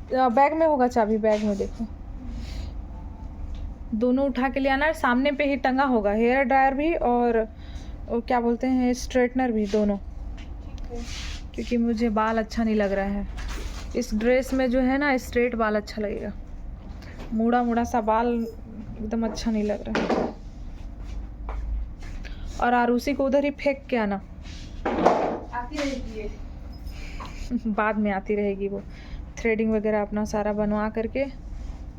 Bag में होगा चाबी, बैग में देखो। दोनों उठा के ले आना, सामने पे ही टंगा होगा, हेयर ड्रायर भी और क्या बोलते हैं स्ट्रेटनर भी, दोनों। क्योंकि मुझे बाल अच्छा नहीं लग रहा है इस ड्रेस में, जो है ना स्ट्रेट बाल अच्छा लगेगा, मुड़ा मुड़ा सा बाल एकदम अच्छा नहीं लग रहा है। और आरुषि को उधर ही फेंक के आना, आती रहेगी बाद में आती रहेगी वो। थ्रेडिंग वगैरह अपना सारा बनवा करके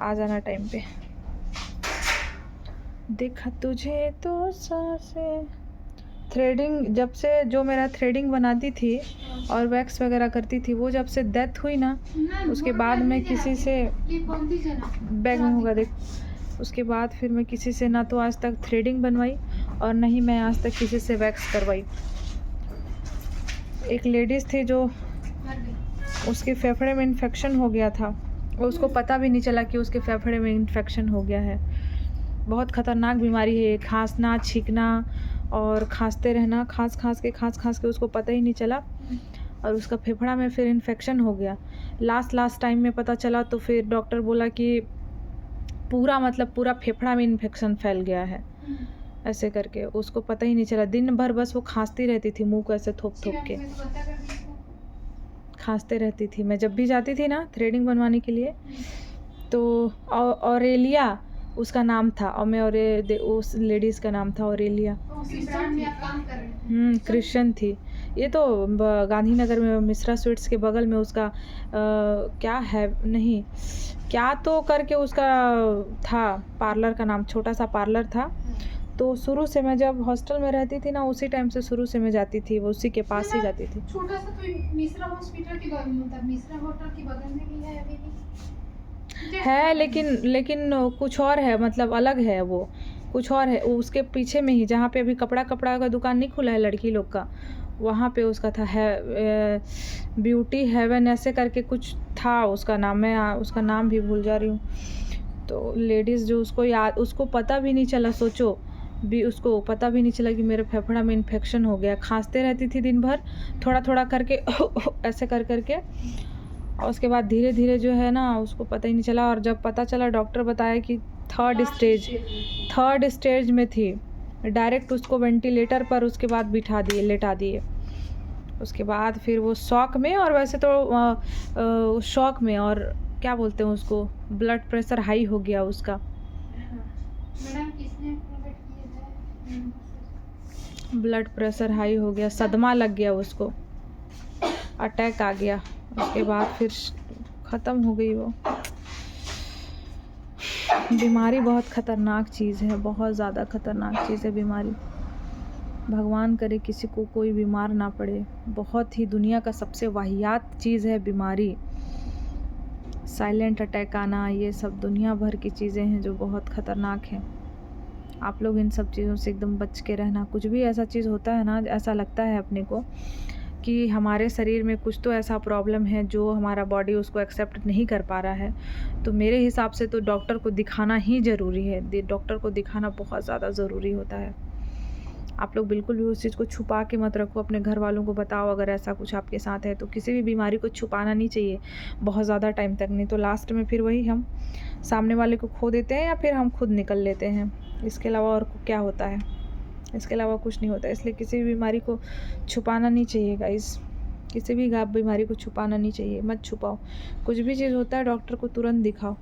आ जाना टाइम पे। देखा तुझे तो सांसे, थ्रेडिंग जब से जो मेरा थ्रेडिंग बनाती थी और वैक्स वगैरह करती थी, वो जब से डेथ हुई ना, उसके बाद मैं किसी से, बैग में होगा देख, उसके बाद फिर मैं किसी से ना तो आज तक थ्रेडिंग बनवाई और ना ही मैं आज तक किसी से वैक्स करवाई। एक लेडीज़ थी जो, उसके फेफड़े में इन्फेक्शन हो गया था, उसको पता भी नहीं चला कि उसके फेफड़े में इन्फेक्शन हो गया है। बहुत ख़तरनाक बीमारी है, खांसना छींकना और खांसते रहना, खांस खांस के उसको पता ही नहीं चला और उसका फेफड़ा में फिर इन्फेक्शन हो गया। लास्ट टाइम में पता चला तो फिर डॉक्टर बोला कि पूरा फेफड़ा में इन्फेक्शन फैल गया है। ऐसे करके उसको पता ही नहीं चला, दिन भर बस वो खांसती रहती थी, मुंह को ऐसे थोप के खांसते रहती थी। मैं जब भी जाती थी ना थ्रेडिंग बनवाने के लिए, तो ऑरेलिया उसका नाम था, और मैं उस लेडीज़ का नाम था ऑरेलिया। क्रिश्चियन थी। ये तो गांधीनगर में मिश्रा स्वीट्स के बगल में उसका क्या है, नहीं क्या तो करके उसका था पार्लर का नाम, छोटा सा पार्लर था। तो शुरू से मैं जब हॉस्टल में रहती थी ना, उसी टाइम से शुरू से मैं जाती थी, वो उसी के पास ही जाती थी। छोटा सा तो मिश्रा हॉस्पिटल के बगल में, मतलब मिश्रा होटल के बगल में भी है अभी भी है, लेकिन कुछ और है, मतलब अलग है, वो कुछ और है। उसके पीछे में ही, जहाँ पे अभी कपड़ा का दुकान नहीं खुला है लड़की लोग का, वहाँ पे उसका था, है ब्यूटी हेवन ऐसे करके कुछ था उसका नाम, मैं उसका नाम भी भूल जा रही हूँ। तो लेडीज़ जो उसको पता भी नहीं चला, सोचो भी, उसको पता भी नहीं चला कि मेरे फेफड़ा में इन्फेक्शन हो गया। खांसते रहती थी दिन भर, थोड़ा करके ऐसे करके, और उसके बाद धीरे धीरे जो है ना उसको पता ही नहीं चला। और जब पता चला, डॉक्टर बताया कि थर्ड स्टेज में थी, डायरेक्ट उसको वेंटिलेटर पर उसके बाद लेटा दिए। उसके बाद फिर वो शॉक में, और वैसे तो शॉक में, और क्या बोलते हैं उसको, ब्लड प्रेशर हाई हो गया उसका। ब्लड प्रेशर हाई हो गया, सदमा लग गया उसको, अटैक आ गया। उसके बाद फिर ख़त्म हो गई वो। बीमारी बहुत ख़तरनाक चीज़ है, बहुत ज़्यादा ख़तरनाक चीज़ है बीमारी। भगवान करे किसी को कोई बीमार ना पड़े। बहुत ही दुनिया का सबसे वाहियात चीज़ है बीमारी। साइलेंट अटैक आना, ये सब दुनिया भर की चीज़ें हैं जो बहुत ख़तरनाक हैं। आप लोग इन सब चीज़ों से एकदम बच के रहना। कुछ भी ऐसा चीज़ होता है ना, ऐसा लगता है अपने को कि हमारे शरीर में कुछ तो ऐसा प्रॉब्लम है जो हमारा बॉडी उसको एक्सेप्ट नहीं कर पा रहा है, तो मेरे हिसाब से तो डॉक्टर को दिखाना ही ज़रूरी है। डॉक्टर को दिखाना बहुत ज़्यादा ज़रूरी होता है। आप लोग बिल्कुल भी उस चीज़ को छुपा के मत रखो, अपने घर वालों को बताओ अगर ऐसा कुछ आपके साथ है तो। किसी भी बीमारी को छुपाना नहीं चाहिए बहुत ज़्यादा टाइम तक, नहीं तो लास्ट में फिर वही हम सामने वाले को खो देते हैं या फिर हम खुद निकल लेते हैं। इसके अलावा और क्या होता है, इसके अलावा कुछ नहीं होता। इसलिए किसी भी बीमारी को छुपाना नहीं चाहिए गाइस, किसी भी बीमारी को छुपाना नहीं चाहिए, मत छुपाओ। कुछ भी चीज़ होता है डॉक्टर को तुरंत दिखाओ।